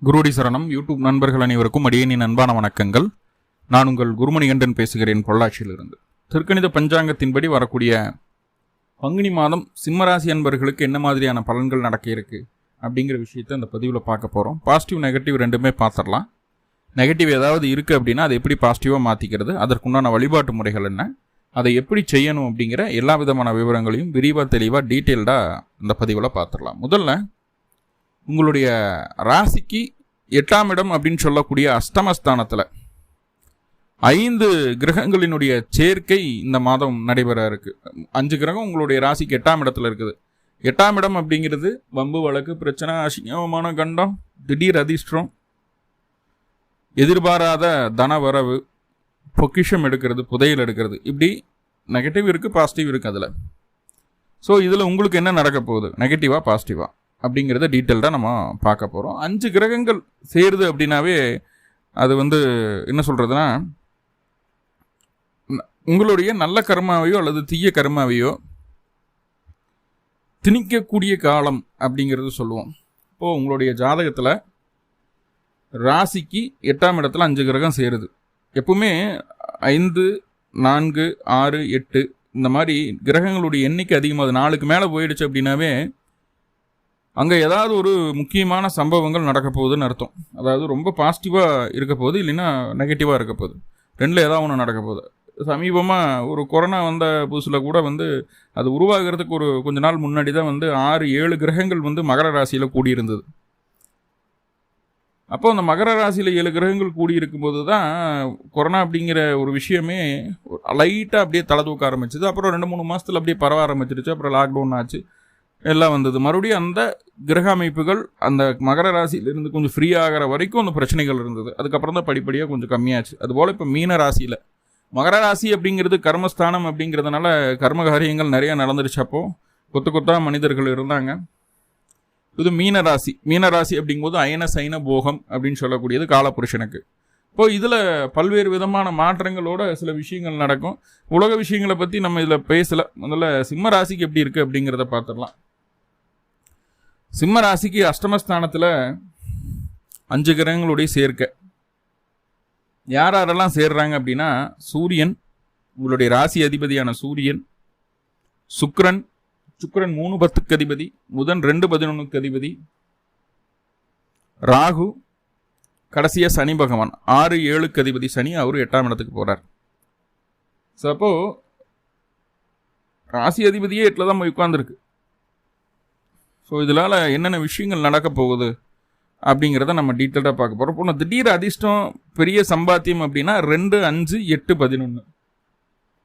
குருடி சரணம் யூடியூப் நண்பர்கள் அனைவருக்கும் அடியேனின் அன்பான வணக்கங்கள். நான் உங்கள் குருமணிகண்டன் பேசுகிறேன், பொள்ளாச்சியிலிருந்து. திருக்கணித பஞ்சாங்கத்தின்படி வரக்கூடிய பங்குனி மாதம் சிம்மராசி அன்பர்களுக்கு என்ன மாதிரியான பலன்கள் நடக்க இருக்கு அப்படிங்கிற விஷயத்தை இந்த பதிவில் பார்க்க போகிறோம். பாசிட்டிவ் நெகட்டிவ் ரெண்டுமே பார்த்துடலாம். நெகட்டிவ் ஏதாவது இருக்குது அப்படின்னா அதை எப்படி பாசிட்டிவாக மாற்றிக்கிறது, அதற்குண்டான வழிபாட்டு முறைகள் என்ன, அதை எப்படி செய்யணும் அப்படிங்கிற எல்லா விதமான விவரங்களையும் விரிவாக தெளிவாக டீட்டெயில்டாக இந்த பதிவில் பார்த்துடலாம். முதல்ல உங்களுடைய ராசிக்கு 8ஆம் இடம் அப்படின்னு சொல்லக்கூடிய அஷ்டமஸ்தானத்தில் 5 கிரகங்களினுடைய சேர்க்கை இந்த மாதம் நடைபெற இருக்கு. 5 கிரகம் உங்களுடைய ராசிக்கு 8ஆம் இடத்துல இருக்குது. 8ஆம் இடம் அப்படிங்கிறது வம்பு, வழக்கு, பிரச்சனை, அசிங்கமான கண்டம், திடீர் அதிர்ஷ்டம், எதிர்பாராத தன வரவு, பொக்கிஷம் எடுக்கிறது, புதையல் எடுக்கிறது, இப்படி நெகட்டிவ் இருக்குது, பாசிட்டிவ் இருக்குது அதில். ஸோ இதில் உங்களுக்கு என்ன நடக்க போகுது, நெகட்டிவா பாசிட்டிவா அப்படிங்கிறத டீட்டெயில்டாக நம்ம பார்க்க போகிறோம். 5 கிரகங்கள் சேருது அப்படின்னாவே அது என்ன சொல்கிறதுனா, உங்களுடைய நல்ல கர்மாவையோ அல்லது தீய கர்மாவையோ திணிக்கக்கூடிய காலம் அப்படிங்கிறது சொல்லுவோம். இப்போது உங்களுடைய ஜாதகத்தில் ராசிக்கு 8ஆம் இடத்துல 5 கிரகம் சேருது. எப்பவுமே 5, 4, 6, 8 இந்த மாதிரி கிரகங்களுடைய எண்ணிக்கை அதிகமாக 4க்கு மேலே போயிடுச்சு அப்படின்னாவே அங்கே ஏதாவது ஒரு முக்கியமான சம்பவங்கள் நடக்க போகுதுன்னு அர்த்தம். அதாவது ரொம்ப பாசிட்டிவாக இருக்க போகுது, இல்லைன்னா நெகட்டிவாக இருக்க போகுது, ரெண்டில் ஏதாவது ஒன்று நடக்க போகுது. சமீபமாக ஒரு கொரோனா வந்த புதுசில் கூட அது உருவாகிறதுக்கு ஒரு கொஞ்ச நாள் முன்னாடி தான் 6, 7 கிரகங்கள் மகர ராசியில் கூடியிருந்தது. அப்போ அந்த மகர ராசியில் 7 கிரகங்கள் கூடியிருக்கும்போது தான் கொரோனா அப்படிங்கிற ஒரு விஷயமே லைட்டாக அப்படியே தலை தூக்க ஆரம்பிச்சிது. அப்புறம் 2-3 மாதத்தில் அப்படியே பரவ ஆரம்பிச்சிருச்சு. அப்புறம் லாக்டவுன் ஆச்சு, எல்லாம் வந்தது. மறுபடியும் அந்த கிரக அமைப்புகள் அந்த மகர ராசியிலிருந்து கொஞ்சம் ஃப்ரீ ஆகிற வரைக்கும் அந்த பிரச்சனைகள் இருந்தது. அதுக்கப்புறம் தான் படிப்படியாக கொஞ்சம் கம்மியாச்சு. அதுபோல் இப்போ மீன ராசியில், மகர ராசி அப்படிங்கிறது கர்மஸ்தானம் அப்படிங்கிறதுனால கர்ம காரியங்கள் நிறையா நடந்துருச்சு. அப்போது கொத்தா மனிதர்கள் இருந்தாங்க. இது மீனராசி. மீனராசி அப்படிங்கும்போது அயன சைன போகம் அப்படின்னு சொல்லக்கூடியது காலபுருஷனுக்கு. இப்போ இதில் பல்வேறு விதமான மாற்றங்களோட சில விஷயங்கள் நடக்கும். உலக விஷயங்களை பற்றி நம்ம இதில் பேசலை. முதல்ல சிம்ம ராசிக்கு எப்படி இருக்குது அப்படிங்கிறத பார்த்துடலாம். சிம்ம ராசிக்கு அஷ்டமஸ்தானத்தில் 5 கிரகங்களுடைய சேர்க்கை. யாரெல்லாம் சேர்றாங்க அப்படின்னா, சூரியன், உங்களுடைய ராசி அதிபதியான சூரியன், சுக்கிரன் 3-10க்கு அதிபதி, புதன் 2-11க்கு அதிபதி, ராகு, கடைசியாக சனி பகவான் 6-7க்கு அதிபதி சனி, அவரு 8ஆம் இடத்துக்கு போகிறார். ஸோ அப்போது ராசி அதிபதியே 8ல் தான் போய் உட்கார்ந்துருக்கு. ஸோ இதனால் என்னென்ன விஷயங்கள் நடக்க போகுது அப்படிங்கிறத நம்ம டீட்டெயிலாக பார்க்க போகிறோம். இப்போ திடீர் அதிர்ஷ்டம், பெரிய சம்பாத்தியம் அப்படின்னா 2, 5, 8, 11.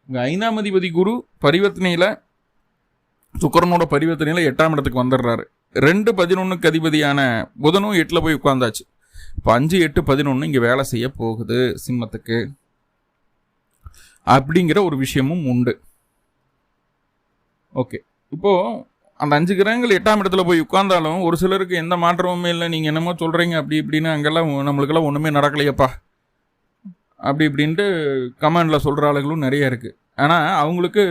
இங்கே 5ஆம் அதிபதி குரு பரிவர்த்தனையில், சுக்கிரனோட பரிவர்த்தனையில் 8ஆம் இடத்துக்கு வந்துடுறாரு. 2-11க்கு அதிபதியான புதனும் 8ல் போய் உட்கார்ந்தாச்சு. இப்போ 5, 8, 11 இங்கே வேலை செய்ய போகுது சிம்மத்துக்கு அப்படிங்கிற ஒரு விஷயமும் உண்டு. ஓகே, இப்போது அந்த 5 கிரகங்கள் 8ஆம் இடத்துல போய் உட்கார்ந்தாலும் ஒரு சிலருக்கு எந்த மாற்றமுமே இல்லை. நீங்கள் என்னமோ சொல்கிறீங்க அப்படி இப்படின்னு, அங்கெல்லாம் நம்மளுக்கெல்லாம் ஒன்றுமே நடக்கலையப்பா அப்படி இப்படின்ட்டு கமெண்டில் சொல்கிற ஆளுகளும் நிறைய இருக்குது. ஆனால் அவங்களுக்கு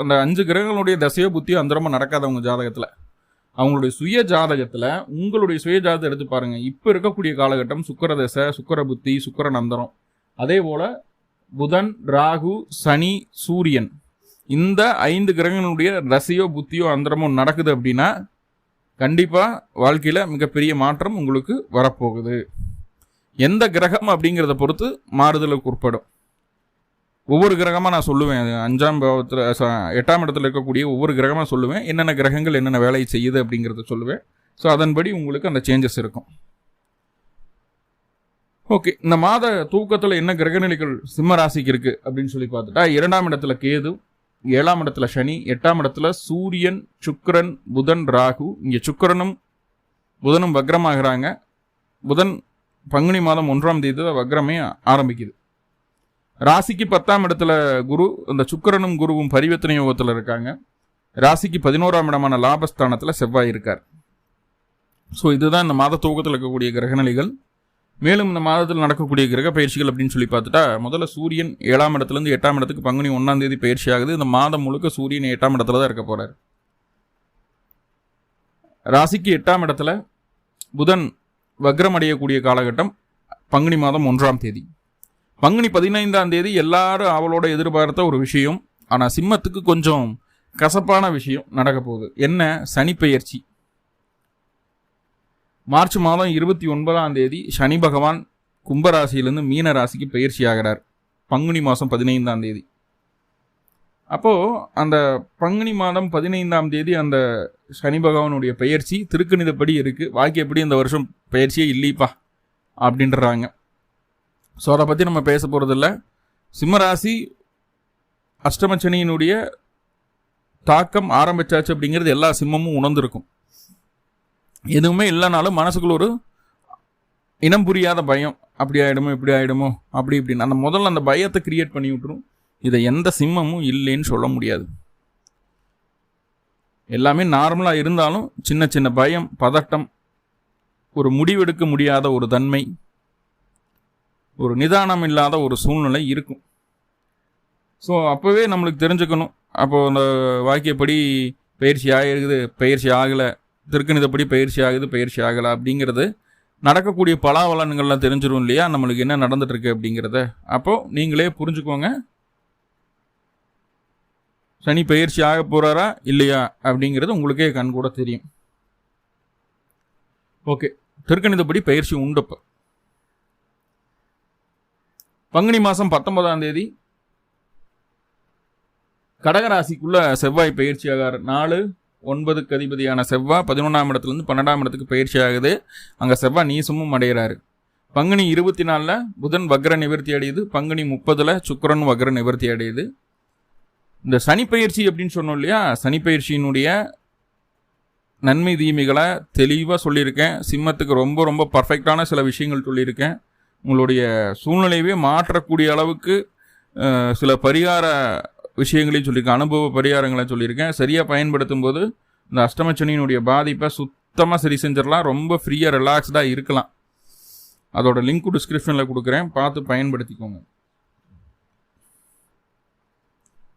அந்த 5 கிரகங்களுடைய தசையோ புத்தியோ அந்தரமாக நடக்காது. அவங்க ஜாதகத்தில், அவங்களுடைய சுய ஜாதகத்தில், உங்களுடைய சுய ஜாதகத்தை எடுத்து பாருங்கள். இப்போ இருக்கக்கூடிய காலகட்டம் சுக்கிர தசை, சுக்கிர புத்தி, சுக்கிரன் அந்தரம், அதே போல் புதன், ராகு, சனி, சூரியன், இந்த 5 கிரகங்களுடைய தசையோ புத்தியோ அந்தரமோ நடக்குது அப்படின்னா கண்டிப்பாக வாழ்க்கையில் மிகப்பெரிய மாற்றம் உங்களுக்கு வரப்போகுது. எந்த கிரகம் அப்படிங்கிறத பொறுத்து மாறுதலுக்கு உட்படும். ஒவ்வொரு கிரகமாக நான் சொல்லுவேன். 5ஆம் பாவத்தில் 8ஆம் இடத்துல இருக்கக்கூடிய ஒவ்வொரு கிரகமாக சொல்லுவேன். என்னென்ன கிரகங்கள் என்னென்ன வேலையை செய்யுது அப்படிங்கிறத சொல்லுவேன். ஸோ அதன்படி உங்களுக்கு அந்த சேஞ்சஸ் இருக்கும். ஓகே, இந்த மாத தூக்கத்தில் என்ன கிரகநிலைகள் சிம்ம ராசிக்கு இருக்குது அப்படின்னு சொல்லி பார்த்துட்டா, 2ஆம் இடத்துல கேது, 7ஆம் இடத்துல சனி, 8ஆம் இடத்துல சூரியன், சுக்கிரன், புதன், ராகு. இங்கே சுக்கிரனும் புதனும் வக்ரமாகிறாங்க. புதன் பங்குனி மாதம் 1ஆம் தேதி தான் வக்ரமே ஆரம்பிக்குது. ராசிக்கு 10ஆம் இடத்துல குரு, அந்த சுக்கிரனும் குருவும் பரிவர்த்தனை யோகத்தில் இருக்காங்க. ராசிக்கு 11ஆம் இடமான லாபஸ்தானத்தில் செவ்வாய் இருக்கார். ஸோ இதுதான் இந்த மாத தூக்கத்தில் இருக்கக்கூடிய கிரகநிலைகள். மேலும் இந்த மாதத்தில் நடக்கக்கூடிய கிரக பயிற்சிகள் அப்படின்னு சொல்லி பார்த்துட்டா, முதல்ல சூரியன் 7ஆம் இடத்துலேருந்து 8ஆம் இடத்துக்கு பங்குனி 1ஆம் தேதி பயிற்சி ஆகுது. இந்த மாதம் முழுக்க சூரியன் 8ஆம் இடத்துல தான் இருக்க போகிறார். ராசிக்கு 8ஆம் இடத்துல புதன் வக்ரம் அடையக்கூடிய காலகட்டம் பங்குனி மாதம் 1ஆம் தேதி. பங்குனி 15ஆம் தேதி எல்லாரும் அவளோட எதிர்பார்த்த ஒரு விஷயம், ஆனால் சிம்மத்துக்கு கொஞ்சம் கசப்பான விஷயம் நடக்க போகுது. என்ன? சனி பெயர்ச்சி. மார்ச் மாதம் 29ஆம் தேதி சனி பகவான் கும்பராசியிலிருந்து மீன ராசிக்கு பயிற்சி ஆகிறார். பங்குனி மாதம் 15ஆம் தேதி. அப்போது அந்த பங்குனி மாதம் 15ஆம் தேதி அந்த சனி பகவானுடைய பயிற்சி திருக்கணிதப்படி இருக்குது. வாக்கியப்படி இந்த வருஷம் பயிற்சியே இல்லைப்பா அப்படின்றாங்க. ஸோ அதை பற்றி நம்ம பேச போகிறதில்ல. சிம்மராசி அஷ்டமச்சனியினுடைய தாக்கம் ஆரம்பிச்சாச்சு அப்படிங்கிறது எல்லா சிம்மமும் உணர்ந்திருக்கும். எதுவுமே இல்லைனாலும் மனசுக்குள்ள ஒரு இனம் புரியாத பயம், அப்படி ஆகிடுமோ இப்படி ஆகிடுமோ அப்படி இப்படின்னு அந்த முதல்ல அந்த பயத்தை கிரியேட் பண்ணி விட்டுரும். இதை எந்த சிம்மமும் இல்லைன்னு சொல்ல முடியாது. எல்லாமே நார்மலாக இருந்தாலும் சின்ன சின்ன பயம், பதட்டம், ஒரு முடிவெடுக்க முடியாத ஒரு தன்மை, ஒரு நிதானம் இல்லாத ஒரு சூழ்நிலை இருக்கும். ஸோ அப்போவே நம்மளுக்கு தெரிஞ்சுக்கணும். அப்போது அந்த வாக்கியப்படி பயிற்சி ஆகிருக்குது, பயிற்சி ஆகலை, திருக்கணிதப்படி பயிற்சி ஆகுது, பயிற்சி ஆகலை அப்படிங்கிறது நடக்கக்கூடிய பலாவலன்கள்லாம் தெரிஞ்சிடும் இல்லையா, நம்மளுக்கு என்ன நடந்துட்டுருக்கு அப்படிங்கிறத. அப்போது நீங்களே புரிஞ்சுக்கோங்க, சனி பயிற்சி ஆக போகிறாரா இல்லையா அப்படிங்கிறது உங்களுக்கே கண் கூட தெரியும். ஓகே, திருக்கணிதப்படி பயிற்சி உண்டுப்ப. பங்குனி மாதம் 19ஆம் தேதி கடகராசிக்குள்ள செவ்வாய் பயிற்சி ஆகார். 4-9க்கு அதிபதியான செவ்வாய் 11ஆம் இடத்துலேருந்து 12ஆம் இடத்துக்கு பயிற்சி ஆகுது. அங்கே செவ்வாய் நீசமும் அடைகிறாரு. பங்குனி 24 புதன் வக்ர நிவர்த்தி அடையுது. பங்குனி 30 சுக்கிரன் வக்ர நிவர்த்தி அடையுது. இந்த சனி பயிற்சி அப்படின்னு சொன்னோம் இல்லையா, சனி பயிற்சியினுடைய நன்மை தீமைகளை தெளிவாக சொல்லியிருக்கேன். சிம்மத்துக்கு ரொம்ப ரொம்ப பர்ஃபெக்டான சில விஷயங்கள் சொல்லியிருக்கேன். உங்களுடைய சூழ்நிலையவே மாற்றக்கூடிய அளவுக்கு சில பரிகார விஷயங்களையும் சொல்லியிருக்கேன், அனுபவ பரிகாரங்களை சொல்லியிருக்கேன். சரியாக பயன்படுத்தும் போது இந்த அஷ்டமச்சனியினுடைய பாதிப்பை சுத்தமாக சரி செஞ்சிடலாம். ரொம்ப ஃப்ரீயாக ரிலாக்ஸ்டாக இருக்கலாம். அதோட லிங்க் டிஸ்கிரிப்ஷனில் கொடுக்குறேன், பார்த்து பயன்படுத்திக்கோங்க.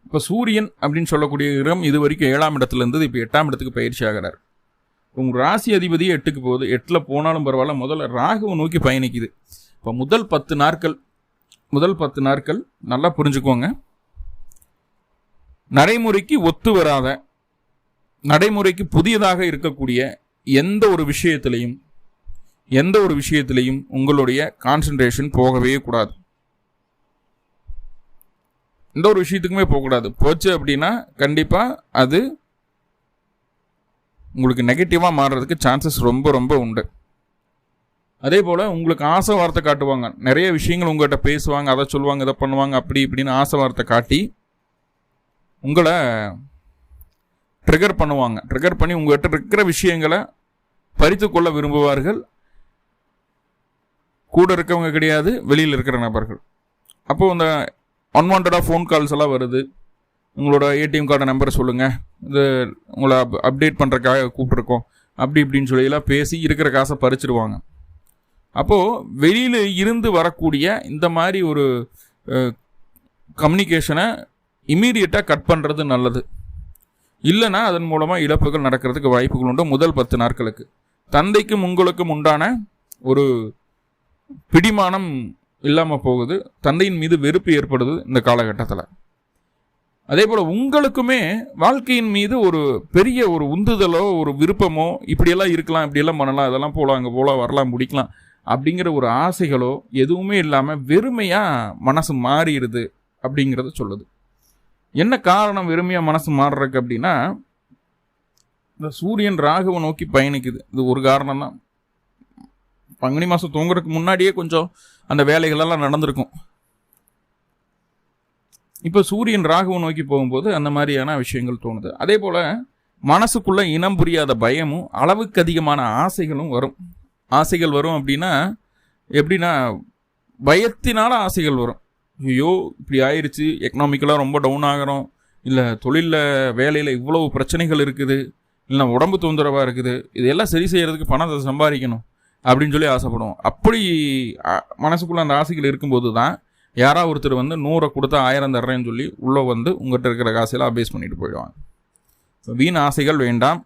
இப்போ சூரியன் அப்படின்னு சொல்லக்கூடிய கிரகம் இது வரைக்கும் 7ஆம் இடத்துல இருந்தது, இப்போ 8ஆம் இடத்துக்கு பயிற்சி ஆகிறார். உங்கள் ராசி அதிபதி 8க்கு போகுது. 8ல் போனாலும் பரவாயில்ல, முதல்ல ராகுவை நோக்கி பயணிக்குது. இப்போ முதல் 10 நாட்கள் நல்லா புரிஞ்சுக்கோங்க. நடைமுறைக்கு ஒத்து வராத, நடைமுறைக்கு புதியதாக இருக்கக்கூடிய எந்த ஒரு விஷயத்திலையும் உங்களுடைய கான்சன்ட்ரேஷன் போகவே கூடாது. எந்த ஒரு விஷயத்துக்குமே போகக்கூடாது. போச்சு அப்படின்னா கண்டிப்பாக அது உங்களுக்கு நெகட்டிவாக மாறுறதுக்கு சான்சஸ் ரொம்ப ரொம்ப உண்டு. அதே போல் உங்களுக்கு ஆசை வார்த்தை காட்டுவாங்க, நிறைய விஷயங்கள் உங்கள்கிட்ட பேசுவாங்க, அதை சொல்லுவாங்க, இதை பண்ணுவாங்க, அப்படி இப்படின்னு ஆசை வார்த்தை காட்டி உங்களை ட்ரிகர் பண்ணுவாங்க. ட்ரிகர் பண்ணி உங்கள்கிட்ட இருக்கிற விஷயங்களை பறித்து கொள்ள விரும்புவார்கள். கூட இருக்கவங்க கிடையாது, வெளியில் இருக்கிற நபர்கள். அப்போது அந்த அன்வான்டாக ஃபோன் கால்ஸ் எல்லாம் வருது. உங்களோட ஏடிஎம் கார்டு நம்பரை சொல்லுங்கள், இது உங்களை அப்டேட் பண்ணுறதுக்காக கூப்பிட்ருக்கோம், அப்படி இப்படின்னு சொல்லியெல்லாம் பேசி இருக்கிற காசை பறிச்சிடுவாங்க. அப்போது வெளியில் இருந்து வரக்கூடிய இந்த மாதிரி ஒரு கம்யூனிகேஷனை இமீடியட்டாக கட் பண்ணுறது நல்லது. இல்லைனா அதன் மூலமாக இழப்புகள் நடக்கிறதுக்கு வாய்ப்புகள் உண்டு. முதல் 10 நாட்களுக்கு தந்தைக்கும் உங்களுக்கும் உண்டான ஒரு பிடிமானம் இல்லாமல் போகுது. தந்தையின் மீது வெறுப்பு ஏற்படுது இந்த காலகட்டத்தில். அதே போல் உங்களுக்குமே வாழ்க்கையின் மீது ஒரு பெரிய ஒரு உந்துதலோ ஒரு விருப்பமோ, இப்படியெல்லாம் இருக்கலாம், இப்படியெல்லாம் பண்ணலாம், இதெல்லாம் போகலாம், அங்கே போகலாம், வரலாம், முடிக்கலாம் அப்படிங்கிற ஒரு ஆசைகளோ எதுவுமே இல்லாமல் வெறுமையாக மனசு மாறிடுது அப்படிங்கிறத சொல்லுது. என்ன காரணம் வெறுமையாக மனசு மாறுறதுக்கு அப்படின்னா, இந்த சூரியன் ராகுவை நோக்கி பயணிக்குது. இது ஒரு காரணம் தான். பங்குனி மாதம் தூங்குறதுக்கு முன்னாடியே கொஞ்சம் அந்த வேலைகளெல்லாம் நடந்திருக்கும். இப்போ சூரியன் ராகுவை நோக்கி போகும்போது அந்த மாதிரியான விஷயங்கள் தோணுது. அதே போல் மனசுக்குள்ளே இனம் புரியாத பயமும் அளவுக்கு அதிகமான ஆசைகளும் வரும். ஆசைகள் வரும் அப்படின்னா எப்படின்னா, பயத்தினால ஆசைகள் வரும். ஐயோ இப்படி ஆயிடுச்சு, எக்கனாமிக்கலாக ரொம்ப டவுன் ஆகிறோம், இல்லை தொழிலில் வேலையில் இவ்வளவு பிரச்சனைகள் இருக்குது, இல்லை உடம்பு தொந்தரவாக இருக்குது, இதெல்லாம் சரி செய்கிறதுக்கு பணத்தை சம்பாதிக்கணும் அப்படின்னு சொல்லி ஆசைப்படுவோம். அப்படி மனசுக்குள்ளே அந்த ஆசைகள் இருக்கும்போது தான் யாராவது ஒருத்தர் வந்து 100 கொடுத்தா 1000 தர்றேன்னு சொல்லி உள்ளே வந்து உங்கள்கிட்ட இருக்கிற காசையெல்லாம் அபேஸ் பண்ணிட்டு போயிடுவாங்க. வீண் ஆசைகள் வேண்டாம்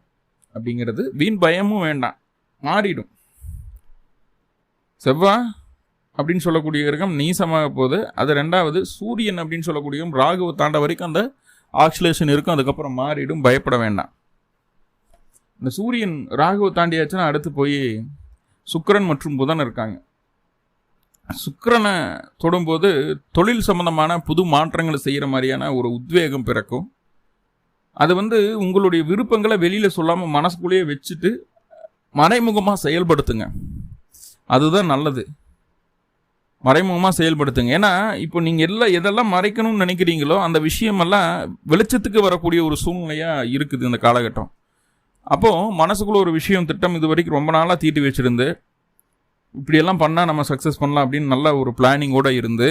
அப்படிங்கிறது, வீண் பயமும் வேண்டாம், மாறிடும். செவ்வாய் அப்படின்னு சொல்லக்கூடிய கிரகம் நீசமாக போகுது. அது 2வது சூரியன் அப்படின்னு சொல்லக்கூடிய ராகுவை தாண்ட வரைக்கும் அந்த ஆக்சிலேஷன் இருக்கும், அதுக்கப்புறம் மாறிடும், பயப்பட வேண்டாம். இந்த சூரியன் ராகுவை தாண்டியாச்சுன்னா அடுத்து போய் சுக்கிரன் மற்றும் புதன் இருக்காங்க. சுக்கிரனை தொடும்போது தொழில் சம்பந்தமான புது மாற்றங்களை செய்கிற மாதிரியான ஒரு உத்வேகம் பிறக்கும். அது உங்களுடைய விருப்பங்களை வெளியில் சொல்லாமல் மனசுக்குள்ளேயே வச்சுட்டு மறைமுகமாக செயல்படுத்துங்க, அதுதான் நல்லது. மறைமுகமாக செயல்படுத்துங்க. ஏன்னா இப்போ நீங்கள் எதெல்லாம் மறைக்கணும்னு நினைக்கிறீங்களோ அந்த விஷயமெல்லாம் வெளிச்சத்துக்கு வரக்கூடிய ஒரு சூழ்நிலையாக இருக்குது இந்த காலகட்டம். அப்போது மனசுக்குள்ளே ஒரு விஷயம் திட்டம் இது வரைக்கும் ரொம்ப நாளாக தீட்டி வச்சுருந்து இப்படியெல்லாம் பண்ணால் நம்ம சக்ஸஸ் பண்ணலாம் அப்படின்னு நல்ல ஒரு பிளானிங்கோடு இருந்து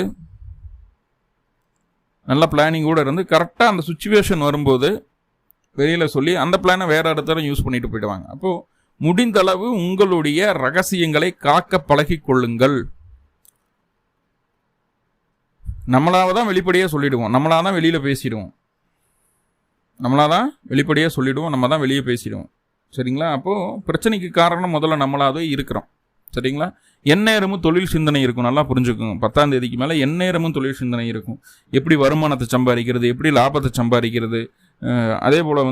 கரெக்டாக அந்த சுச்சுவேஷன் வரும்போது வெளியில் சொல்லி அந்த பிளானை வேறு இடத்துல யூஸ் பண்ணிட்டு போயிடுவாங்க. அப்போது முடிந்தளவு உங்களுடைய ரகசியங்களை காக்க பழகி கொள்ளுங்கள். நம்மளாக தான் வெளிப்படையாக சொல்லிவிடுவோம், நம்மளாக தான் வெளியில் பேசிடுவோம், நம்ம தான் வெளியே பேசிடுவோம். சரிங்களா? அப்போது பிரச்சனைக்கு காரணம் முதல்ல நம்மளாவே இருக்கிறோம். சரிங்களா? எந்நேரமும் தொழில் சிந்தனை இருக்கும், நல்லா புரிஞ்சுக்கோங்க. 10ஆம் தேதிக்கு மேலே எந்நேரமும் தொழில் சிந்தனை இருக்கும். எப்படி வருமானத்தை சம்பாதிக்கிறது, எப்படி லாபத்தை சம்பாதிக்கிறது, அதே போல்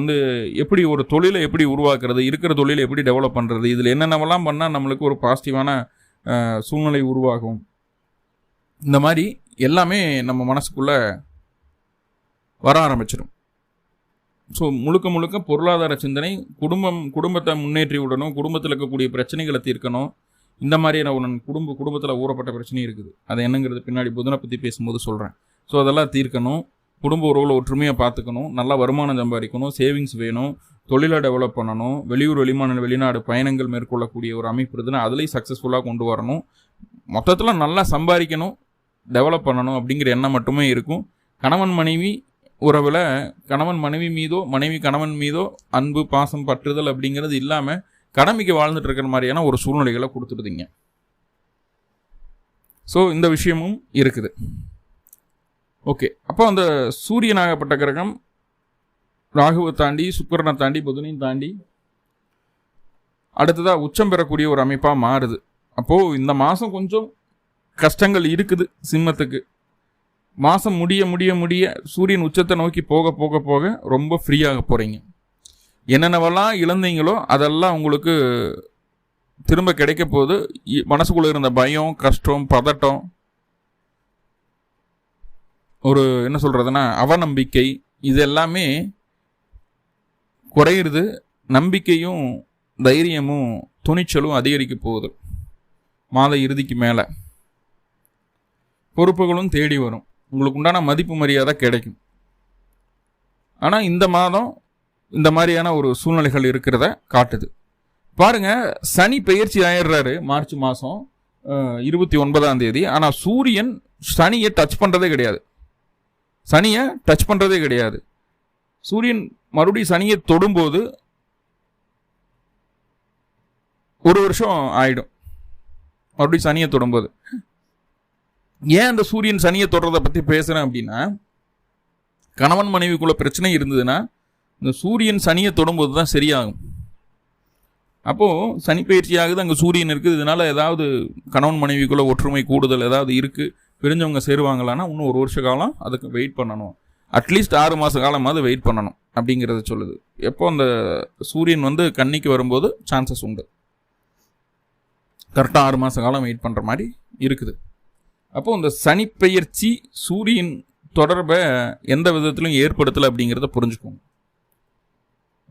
எப்படி ஒரு தொழிலை எப்படி உருவாக்குறது, இருக்கிற தொழிலை எப்படி டெவலப் பண்ணுறது, இதில் என்னென்னவெல்லாம் பண்ணால் நம்மளுக்கு ஒரு பாசிட்டிவான சூழ்நிலை உருவாகும். இந்த மாதிரி எல்லாமே நம்ம மனசுக்குள்ளே வர ஆரம்பிச்சிடும். ஸோ முழுக்க பொருளாதார சிந்தனை, குடும்பத்தை முன்னேற்றி விடணும், குடும்பத்தில் இருக்கக்கூடிய பிரச்சனைகளை தீர்க்கணும். இந்த மாதிரியான ஒரு குடும்பத்தில் ஊறப்பட்ட பிரச்சனை இருக்குது, அது என்னங்கிறது பின்னாடி புதனை பற்றி பேசும்போது சொல்கிறேன். ஸோ அதெல்லாம் தீர்க்கணும், குடும்ப உறவுகளை ஒற்றுமையாக பார்த்துக்கணும், நல்லா வருமானம் சம்பாதிக்கணும், சேவிங்ஸ் வேணும், தொழிலை டெவலப் பண்ணணும், வெளிநாடு பயணங்கள் மேற்கொள்ளக்கூடிய ஒரு அமைப்பு இருக்குதுன்னா அதுலேயும் சக்ஸஸ்ஃபுல்லாக கொண்டு வரணும். மொத்தத்தில் நல்லா சம்பாதிக்கணும், டெவலப் பண்ணணும் அப்படிங்கிற எண்ணம் மட்டுமே இருக்கும். கணவன் மனைவி உறவில் கணவன் மனைவி மீதோ மனைவி கணவன் மீதோ அன்பு பாசம் பற்றுதல் அப்படிங்கிறது இல்லாமல் கடமைக்கு வாழ்ந்துட்டு இருக்கிற மாதிரியான ஒரு சூழ்நிலைகளை கொடுத்துடுதீங்க. ஸோ இந்த விஷயமும் இருக்குது. ஓகே, அப்போ அந்த சூரியனாகப்பட்ட கிரகம் ராகுவை தாண்டி சுக்கிரனை தாண்டி புதனையும் தாண்டி அடுத்ததாக உச்சம் பெறக்கூடிய ஒரு அமைப்பாக மாறுது. அப்போது இந்த மாதம் கொஞ்சம் கஷ்டங்கள் இருக்குது சிம்மத்துக்கு. மாதம் முடிய சூரியன் உச்சத்தை நோக்கி போக ரொம்ப ஃப்ரீயாக போகிறீங்க. என்னென்னவெல்லாம் இழந்தீங்களோ அதெல்லாம் உங்களுக்கு திரும்ப கிடைக்க போகுது. மனசுக்குள்ளே இருந்த பயம், கஷ்டம், பதட்டம், ஒரு என்ன சொல்கிறதுனா அவநம்பிக்கை, இது எல்லாமே குறையிறது. நம்பிக்கையும் தைரியமும் துணிச்சலும் அதிகரிக்க போகுது. மாத இறுதிக்கு மேலே பொறுப்புகளும் தேடி வரும், உங்களுக்கு உண்டான மதிப்பு மரியாதை கிடைக்கும். ஆனால் இந்த மாதம் இந்த மாதிரியான ஒரு சூழ்நிலைகள் இருக்கிறத காட்டுது. பாருங்க, சனி பெயர்ச்சி ஆயிடுறாரு மார்ச் மாதம் 29ஆம் தேதி. ஆனால் சூரியன் சனியை டச் பண்ணுறதே கிடையாது. சூரியன் மறுபடியும் சனியை தொடும்போது 1 வருஷம் ஆயிடும். மறுபடியும் சனியை தொடும்போது ஏன் அந்த சூரியன் சனியை தொடுறதை பற்றி பேசுகிறேன் அப்படின்னா, கணவன் மனைவிக்குள்ள பிரச்சனை இருந்ததுன்னா இந்த சூரியன் சனியை தொடும்போது தான் சரியாகும். அப்போது சனி பயிற்சி ஆகுது, அங்கே சூரியன் இருக்குது. இதனால் ஏதாவது கணவன் மனைவிக்குள்ள ஒற்றுமை கூடுதல் ஏதாவது இருக்குது, பிரிஞ்சவங்க சேருவாங்களான்னா இன்னும் 1 வருஷ காலம் அதுக்கு வெயிட் பண்ணணும். அட்லீஸ்ட் 6 மாத காலமாவது வெயிட் பண்ணணும் அப்படிங்கிறத சொல்லுது. எப்போ அந்த சூரியன் கன்னிக்கு வரும்போது சான்சஸ் உண்டு. கரெக்டாக 6 மாத காலம் வெயிட் பண்ணுற மாதிரி இருக்குது. அப்போது இந்த சனி பெயர்ச்சி சூரியன் தொடர்பை எந்த விதத்திலும் ஏற்படுத்தலை அப்படிங்கிறத புரிஞ்சுக்கோங்க.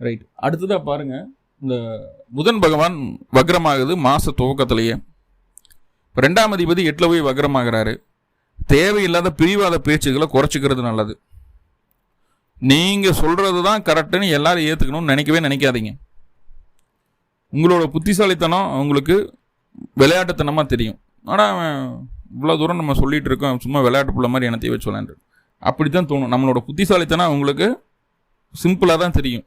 ரைட், அடுத்ததாக பாருங்கள், இந்த புதன் பகவான் வக்ரமாகுது மாத துவக்கத்திலேயே. 2ஆம் அதிபதி 8ல் போய் வக்ரமாகிறாரு. தேவையில்லாத பிரிவாத பேச்சுக்களை குறைச்சிக்கிறது நல்லது. நீங்கள் சொல்கிறது தான் கரெக்டுன்னு எல்லாரும் ஏற்றுக்கணும்னு நினைக்காதீங்க. உங்களோட புத்திசாலித்தனம் உங்களுக்கு விளையாட்டுத்தனமாக தெரியும். ஆனால் இவ்வளோ தூரம் நம்ம சொல்லிகிட்டு இருக்கோம், சும்மா விளையாட்டு புள்ள மாதிரி எனத்தையே வச்சு விளையாண்டு அப்படி தான் தோணும். நம்மளோட புத்திசாலித்தனம் உங்களுக்கு சிம்பிளாக தான் தெரியும்.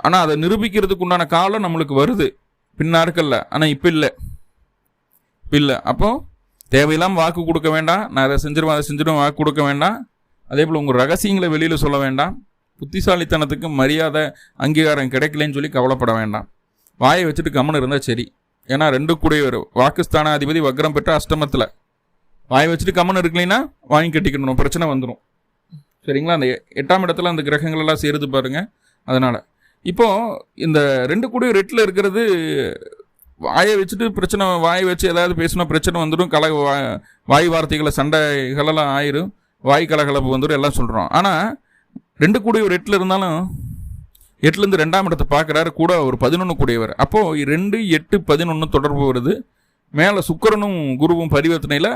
ஆனால் அதை நிரூபிக்கிறதுக்கு உண்டான காலம் நம்மளுக்கு வருது பின்னாருக்கல்ல. ஆனால் இப்போ இல்லை. அப்போது தேவையில்லாமல் வாக்கு கொடுக்க வேண்டாம். நான் அதை செஞ்சிருவேன் வாக்கு கொடுக்க வேண்டாம். அதே போல் உங்கள் ரகசியங்களை வெளியில் சொல்ல வேண்டாம். புத்திசாலித்தனத்துக்கு மரியாதை அங்கீகாரம் கிடைக்கலன்னு சொல்லி கவலைப்பட வேண்டாம். வாயை வச்சுட்டு கம்முன்னு இருந்தால் சரி. ஏன்னா 2 கூடியவர் வாக்குஸ்தானாதிபதி வக்ரம் பெற்ற அஷ்டமத்தில் வாய் வச்சுட்டு கம்மன் இருக்கலைன்னா வாங்கி கட்டிக்கணும், பிரச்சனை வந்துடும். சரிங்களா? அந்த 8ஆம் இடத்துல அந்த கிரகங்கள் எல்லாம் சேருது பாருங்க. அதனால் இப்போது இந்த 2 கூடிய 8ல் இருக்கிறது வாயை வச்சுட்டு பிரச்சனை, வாயை வச்சு ஏதாவது பேசினா பிரச்சனை வந்துடும், வாய் வார்த்தைகளை சண்டைகளெல்லாம் ஆயிரும், வாய் கலகலப்பு வந்துடும், எல்லாம் சொல்கிறோம். ஆனால் 2 கூடிய 8ல் இருந்தாலும் 8லேருந்து 2ஆம் இடத்தை பார்க்குறாரு, கூட ஒரு 11 கூடியவர். அப்போது 2, 8, 11 தொடர்பு வருது. மேலே சுக்கிரனும் குருவும் பரிவர்த்தனையில்,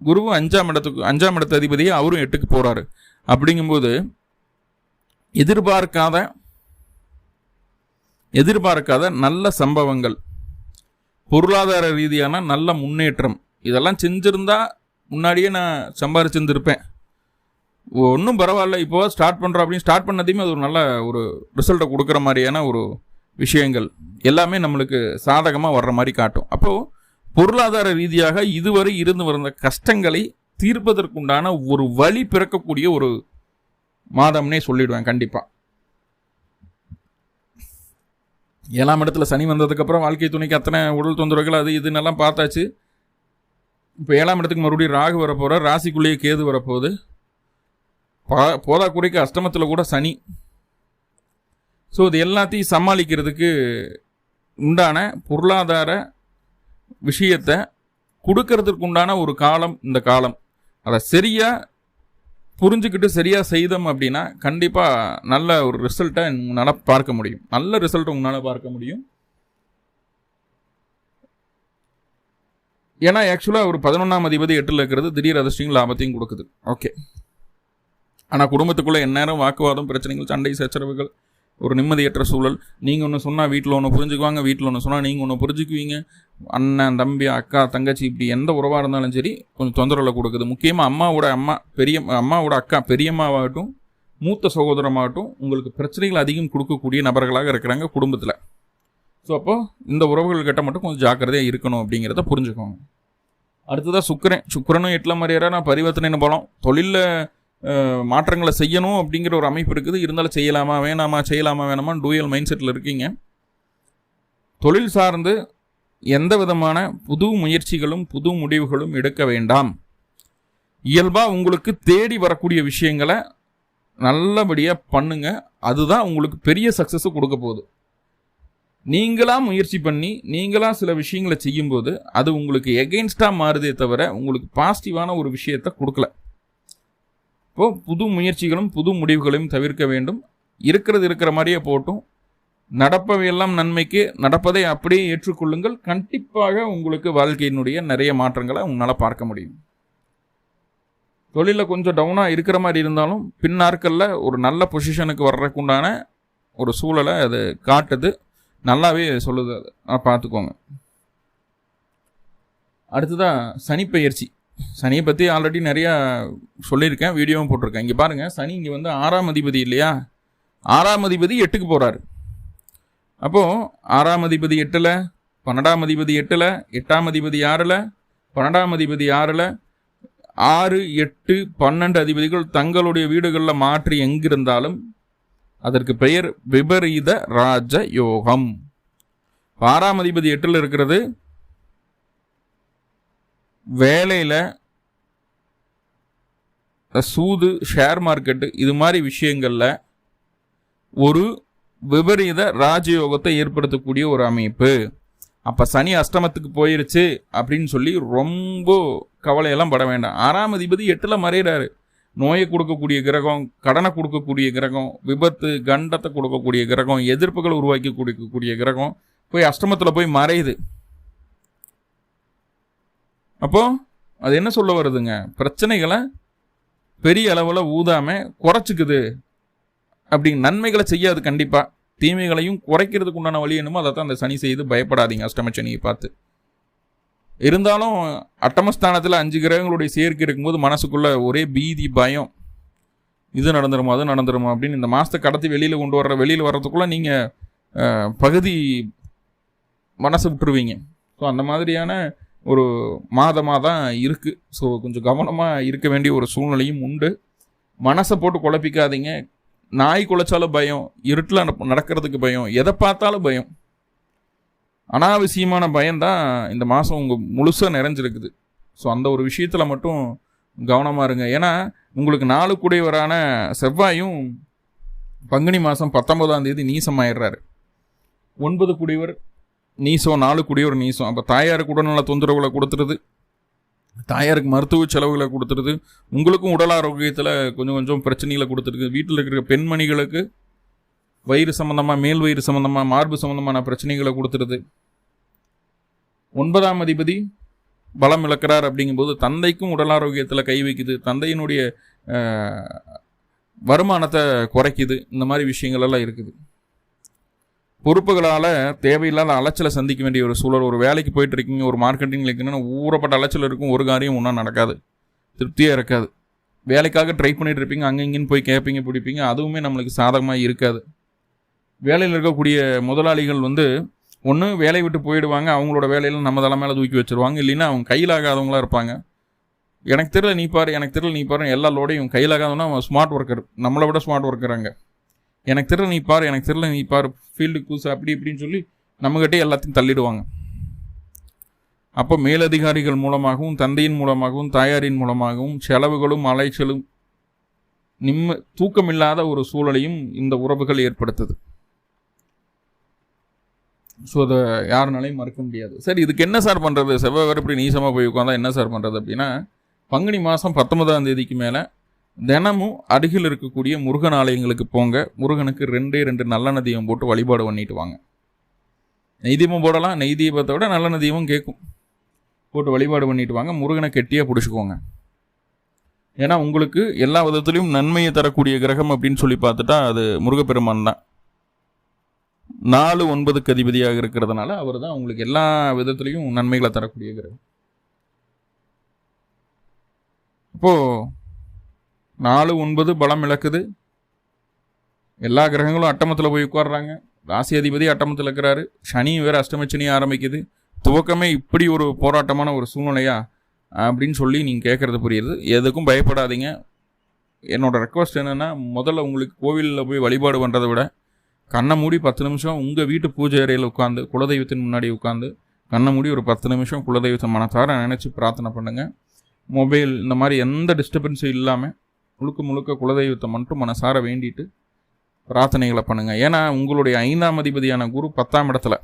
குருவும் 5ஆம் இடத்து அதிபதியை அவரும் 8க்கு போகிறாரு. அப்படிங்கும்போது எதிர்பார்க்காத நல்ல சம்பவங்கள், பொருளாதார ரீதியான நல்ல முன்னேற்றம், இதெல்லாம் செஞ்சுருந்தா முன்னாடியே நான் சம்பாரிச்சிருந்துருப்பேன், ஒன்றும் பரவாயில்ல இப்போ ஸ்டார்ட் பண்ணுறோம் அப்படின்னு ஸ்டார்ட் பண்ணதையுமே அது ஒரு நல்ல ஒரு ரிசல்ட்டை கொடுக்குற மாதிரியான ஒரு விஷயங்கள் எல்லாமே நம்மளுக்கு சாதகமாக வர்ற மாதிரி காட்டும். அப்போது பொருளாதார ரீதியாக இதுவரை இருந்து வந்த கஷ்டங்களை தீர்ப்பதற்குண்டான ஒரு வழி பிறக்கக்கூடிய ஒரு மாதம்னே சொல்லிடுவேன் கண்டிப்பாக. 7ஆம் இடத்துல சனி வந்ததுக்கப்புறம் வாழ்க்கை துணைக்கு அத்தனை உடல் தொந்தரவுகள் அது இதுன்னெல்லாம் பார்த்தாச்சு. இப்போ 7ஆம் இடத்துக்கு மறுபடியும் ராகு வரப்போகிற, ராசிக்குள்ளேயே கேது வரப்போகுது, போதாக்குறைக்கு அஷ்டமத்தில் கூட சனி. ஸோ இது எல்லாத்தையும் சமாளிக்கிறதுக்கு உண்டான பொருளாதார விஷயத்தை கொடுக்கறதுக்கு உண்டான ஒரு காலம் இந்த காலம். அதை சரியாக புரிஞ்சுக்கிட்டு சரியாக செய்தோம் அப்படின்னா கண்டிப்பாக நல்ல ஒரு ரிசல்ட்டை உங்களால் பார்க்க முடியும், நல்ல ரிசல்ட்டை உங்களால் பார்க்க முடியும். ஏன்னா ஆக்சுவலாக ஒரு 11ஆம் அதிபதி 8ல் இருக்கிறது திடீர் அதிர்ஷ்டம் லாபத்தையும் கொடுக்குது. ஓகே, ஆனால் குடும்பத்துக்குள்ளே எந்நேரம் வாக்குவாதம், பிரச்சனைகள், சண்டை சச்சரவுகள், ஒரு நிம்மதியற்ற சூழல். நீங்கள் ஒன்று சொன்னால் வீட்டில் ஒன்று புரிஞ்சுக்குவாங்க, வீட்டில் ஒன்று சொன்னால் நீங்கள் ஒன்று புரிஞ்சுக்குவீங்க. அண்ணன், தம்பி, அக்கா, தங்கச்சி, இப்படி எந்த உறவாக இருந்தாலும் சரி கொஞ்சம் தொந்தரவுகளை கொடுக்குது. முக்கியமாக அம்மாவோட அக்கா பெரியம்மாவாகட்டும், மூத்த சகோதரமாகட்டும், உங்களுக்கு பிரச்சனைகள் அதிகம் கொடுக்கக்கூடிய நபர்களாக இருக்கிறாங்க குடும்பத்தில். ஸோ அப்போது இந்த உறவுகள் கிட்ட மட்டும் கொஞ்சம் ஜாக்கிரதையாக இருக்கணும் அப்படிங்கிறத புரிஞ்சுக்கோங்க. அடுத்ததாக சுக்கிரனும் 8ல் மாதிரியாரா நான் பரிவர்த்தனைன்னு போகலாம். தொழிலில் மாற்றங்களை செய்யணும் அப்படிங்கிற ஒரு அமைப்பு இருக்குது, இருந்தாலும் செய்யலாமா வேணாமா டூயல் மைண்ட் செட்டில் இருக்கீங்க. தொழில் சார்ந்து எந்த விதமான புது முயற்சிகளும் புது முடிவுகளும் எடுக்க வேண்டாம். இயல்பாக உங்களுக்கு தேடி வரக்கூடிய விஷயங்களை நல்லபடியாக பண்ணுங்க, அதுதான் உங்களுக்கு பெரிய சக்ஸஸை கொடுக்க போகுது. நீங்களாக முயற்சி பண்ணி நீங்களாக சில விஷயங்களை செய்யும்போது அது உங்களுக்கு எகெயின்ஸ்டாக மாறுதே தவிர உங்களுக்கு பாசிட்டிவான ஒரு விஷயத்தை கொடுக்கல. இப்போது புது முயற்சிகளும் புது முடிவுகளையும் தவிர்க்க வேண்டும். இருக்கிற மாதிரியே போட்டும், நடப்பவையெல்லாம் நன்மைக்கு, நடப்பதை அப்படியே ஏற்றுக்கொள்ளுங்கள். கண்டிப்பாக உங்களுக்கு வாழ்க்கையினுடைய நிறைய மாற்றங்களை உங்களால் பார்க்க முடியும். தொழிலில் கொஞ்சம் டவுனாக இருக்கிற மாதிரி இருந்தாலும் பின் நாட்களில் ஒரு நல்ல பொசிஷனுக்கு வர்றதுக்குண்டான ஒரு சூழலை அது காட்டுது, நல்லாவே சொல்லுது. அதை பார்த்துக்கோங்க. அடுத்ததாக சனிப்பெயர்ச்சி. சனியை பற்றி ஆல்ரெடி நிறையா சொல்லியிருக்கேன், வீடியோவும் போட்டிருக்கேன். இங்கே பாருங்கள், சனி இங்கே வந்து 6ஆம் அதிபதி இல்லையா, 6ஆம் அதிபதி 8க்கு போகிறாரு. அப்போது 6ஆம் அதிபதி 8ல், 12ஆம் அதிபதி 8ல், 8ஆம் அதிபதி 6ல், 12ஆம் அதிபதி 6ல், 6, 8, 12 அதிபதிகள் தங்களுடைய வீடுகளில் மாற்றி எங்கிருந்தாலும் அதற்கு பெயர் விபரீத ராஜ யோகம். 6ஆம் அதிபதி 8ல் இருக்கிறது வேலையில் சூது, ஷேர் மார்க்கெட்டு, இது மாதிரி விஷயங்களில் ஒரு விபரீத ராஜயோகத்தை ஏற்படுத்தக்கூடிய ஒரு அமைப்பு. அப்போ சனி அஷ்டமத்துக்கு போயிருச்சு அப்படின்னு சொல்லி ரொம்ப கவலையெல்லாம் பட வேண்டாம். 6ஆம் அதிபதி 8ல் மறையிறாரு. நோயை கொடுக்கக்கூடிய கிரகம், கடனை கொடுக்கக்கூடிய கிரகம், விபத்து கண்டத்தை கொடுக்கக்கூடிய கிரகம், எதிர்ப்புகளை உருவாக்கி கொடுக்கக்கூடிய கிரகம் போய் அஷ்டமத்தில் போய் மறையுது. அப்போது அது என்ன சொல்ல வருதுங்க, பிரச்சனைகளை பெரிய அளவில் ஊதாமல் குறைச்சிக்குது. அப்படி நன்மைகளை செய்யாது, கண்டிப்பாக தீமைகளையும் குறைக்கிறதுக்கு உண்டான வழி என்னமோ அதை தான் அந்த சனி செய்து. பயப்படாதீங்க அஷ்டம சனியை பார்த்து. இருந்தாலும் அட்டமஸ்தானத்தில் 5 கிரகங்களுடைய சேர்க்கை இருக்கும்போது மனசுக்குள்ள ஒரே பீதி, பயம், இது நடந்துருமா அது நடந்துருமா அப்படின்னு. இந்த மாதத்தை கடத்தி வெளியில் வர்றதுக்குள்ளே நீங்கள் பகுதி மனசை விட்டுருவீங்க. ஸோ அந்த மாதிரியான ஒரு மாதமாக தான் இருக்குது. ஸோ கொஞ்சம் கவனமாக இருக்க வேண்டிய ஒரு சூழ்நிலையும் உண்டு. மனசை போட்டு குழப்பிக்காதீங்க. நாய் குலைச்சாலும் பயம், இருட்டில் நடக்கிறதுக்கு பயம், எதை பார்த்தாலும் பயம். அனாவசியமான பயம்தான் இந்த மாதம் உங்கள் முழுசாக நிறைஞ்சிருக்குது. ஸோ அந்த ஒரு விஷயத்தில் மட்டும் கவனமாக இருங்க. ஏன்னா உங்களுக்கு 4 கூடியவரான செவ்வாயும் பங்குனி மாதம் 19ஆம் தேதி நீசமாயிடுறாரு. 9 கூடியவர் நீசம், 4 கூடியவர் நீசம். அப்போ தாயாருக்கு உடல்நல தொந்தரவுகளை கொடுத்துருது, தாயாருக்கு மருத்துவ செலவுகளை கொடுத்துருது, உங்களுக்கும் உடல் ஆரோக்கியத்தில் கொஞ்சம் கொஞ்சம் பிரச்சனைகளை கொடுத்துருக்கு. வீட்டில் இருக்கிற பெண்மணிகளுக்கு வயிறு சம்மந்தமாக, மேல் வயிறு சம்மந்தமாக, மார்பு சம்மந்தமான பிரச்சனைகளை கொடுத்துருது. 9ஆம் அதிபதி பலம் இழக்கிறார். அப்படிங்கும்போது தந்தைக்கும் உடல் ஆரோக்கியத்தில் கை வைக்குது, தந்தையினுடைய வருமானத்தை குறைக்குது. இந்த மாதிரி விஷயங்கள் எல்லாம் இருக்குது. பொறுப்புகளால் தேவையில்லாத அலைச்சலை சந்திக்க வேண்டிய ஒரு சூழல். ஒரு வேலைக்கு போயிட்டு இருக்கீங்க, ஒரு மார்க்கெட்டிங்கில் இருக்குன்னா ஊறப்பட்ட அலைச்சல் இருக்கும், ஒரு காரியம் ஒன்றா நடக்காது, திருப்தியாக இருக்காது. வேலைக்காக ட்ரை பண்ணிட்டு இருப்பீங்க, அங்கே இங்கேன்னு போய் கேட்பீங்க பிடிப்பீங்க, அதுவுமே நம்மளுக்கு சாதகமாக இருக்காது. வேலையில் இருக்கக்கூடிய முதலாளிகள் ஒன்று வேலையை விட்டு போயிடுவாங்க, அவங்களோட வேலையில் நம்ம தலை மேலே தூக்கி வச்சுருவாங்க. இல்லைன்னா அவங்க கையில் ஆகாதவங்களாக இருப்பாங்க. எனக்கு தெரியல நீ பாரு, எனக்கு தெரியல நீ பாரு, எல்லா லோடையும் கையில் ஆகாதவனா அவன் ஸ்மார்ட் ஒர்க்கர், நம்மளை விட ஸ்மார்ட் ஒர்க்கராங்க. எனக்கு தெரியல நீ பாரு, எனக்கு தெரியல நீ பாரு, ஃபீல்டு கூசு அப்படி இப்படின்னு சொல்லி நம்மகிட்டே எல்லாத்தையும் தள்ளிடுவாங்க. அப்போ மேலதிகாரிகள் மூலமாகவும், தந்தையின் மூலமாகவும், தாயாரின் மூலமாகவும் செலவுகளும் அலைச்சலும் தூக்கமில்லாத ஒரு சூழலையும் இந்த உறவுகள் ஏற்படுத்துது. ஸோ அதை யாருனாலையும் மறக்க முடியாது. சரி, இதுக்கு என்ன சார் பண்ணுறது? செவ்வாய் இப்படி நீசமாக போய் உட்காந்தா என்ன சார் பண்ணுறது அப்படின்னா, பங்குனி மாதம் 19ஆம் தேதிக்கு மேலே தினமும் அருகில் இருக்கக்கூடிய முருகன் ஆலயங்களுக்கு போங்க. முருகனுக்கு 2 நல்லெண்ணெய் தீபம் போட்டு வழிபாடு பண்ணிட்டு வாங்க. நெய் தீபம் போடலாம், நெய் தீபத்தை விட நல்லெண்ணெய் தீபம் கேட்கும். போட்டு வழிபாடு பண்ணிட்டு வாங்க. முருகனை கெட்டியாக பிடிச்சிக்கோங்க. ஏன்னா உங்களுக்கு எல்லா விதத்துலையும் நன்மையை தரக்கூடிய கிரகம் அப்படின்னு சொல்லி பார்த்துட்டா அது முருகப்பெருமான் தான். 4-9க்கு அதிபதியாக இருக்கிறதுனால அவர் தான் உங்களுக்கு எல்லா விதத்துலையும் நன்மைகளை தரக்கூடிய கிரகம். இப்போது 4-9 பலம் இழக்குது. எல்லா கிரகங்களும் அட்டமத்தில் போய் உட்கார்றாங்க. ராசி அதிபதி அட்டமத்தில் இருக்கிறாரு. சனி வேறு அஷ்டமச்சனி ஆரம்பிக்குது. துவக்கமே இப்படி ஒரு போராட்டமான ஒரு சூழ்நிலையா அப்படின்னு சொல்லி நீங்கள் கேட்குறது புரியுது. எதுக்கும் பயப்படாதீங்க. என்னோட ரெக்வஸ்ட் என்னென்னா, முதல்ல உங்களுக்கு கோவிலில் போய் வழிபாடு பண்ணுறதை விட கண்ணை மூடி 10 நிமிஷம் உங்கள் வீட்டு பூஜை அறையில் உட்காந்து, குலதெய்வத்தின் முன்னாடி உட்காந்து கண்ணை மூடி ஒரு 10 நிமிஷம் குலதெய்வத்தை மனசார நினச்சி பிரார்த்தனை பண்ணுங்கள். மொபைல் இந்த மாதிரி எந்த டிஸ்டர்பன்ஸும் இல்லாமல் முழுக்க குலதெய்வத்தை மட்டும் மனசார வேண்டிட்டு பிரார்த்தனைகளை பண்ணுங்கள். ஏன்னா உங்களுடைய 5ஆம் அதிபதியான குரு 10ஆம் இடத்துல.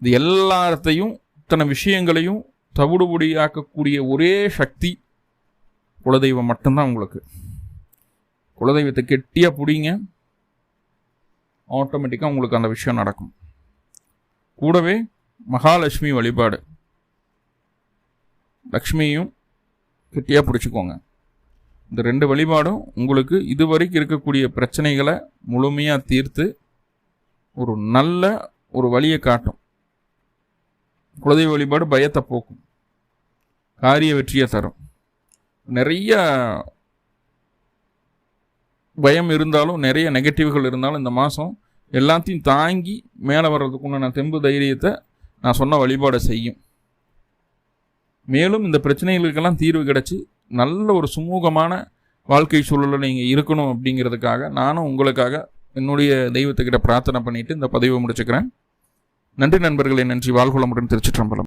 இது எல்லாத்தையும், இத்தனை விஷயங்களையும் தவிடுபொடியாக்கக்கூடிய ஒரே சக்தி குலதெய்வம் மட்டும்தான் உங்களுக்கு. குலதெய்வத்தை கெட்டியாக பிடிங்க, ஆட்டோமேட்டிக்காக உங்களுக்கு அந்த விஷயம் நடக்கும். கூடவே மகாலட்சுமி வழிபாடு, லக்ஷ்மியும் கெட்டியாக பிடிச்சிக்கோங்க. இந்த 2 வழிபாடும் உங்களுக்கு இதுவரைக்கும் இருக்கக்கூடிய பிரச்சனைகளை முழுமையாக தீர்த்து ஒரு நல்ல ஒரு வழியை காட்டும். குலதெய்வ வழிபாடு பயத்தை போக்கும், காரிய வெற்றியை தரும். நிறைய பயம் இருந்தாலும், நிறைய நெகட்டிவ்கள் இருந்தாலும், இந்த மாதம் எல்லாத்தையும் தாங்கி மேலே வர்றதுக்குண்டான தெம்பு தைரியத்தை நான் சொன்ன வழிபாடை செய்யும். மேலும் இந்த பிரச்சனைகளுக்கெல்லாம் தீர்வு கிடச்சி நல்ல ஒரு சுமூகமான வாழ்க்கை சூழலில் நீங்கள் இருக்கணும் அப்படிங்கிறதுக்காக நானும் உங்களுக்காக என்னுடைய தெய்வத்துக்கிட்ட பிரார்த்தனை பண்ணிவிட்டு இந்த பதிவை முடிச்சுக்கிறேன். நன்றி நண்பர்களே, நன்றி. வாழ்வுளமுடன். திருச்சிற்றம்பலம்.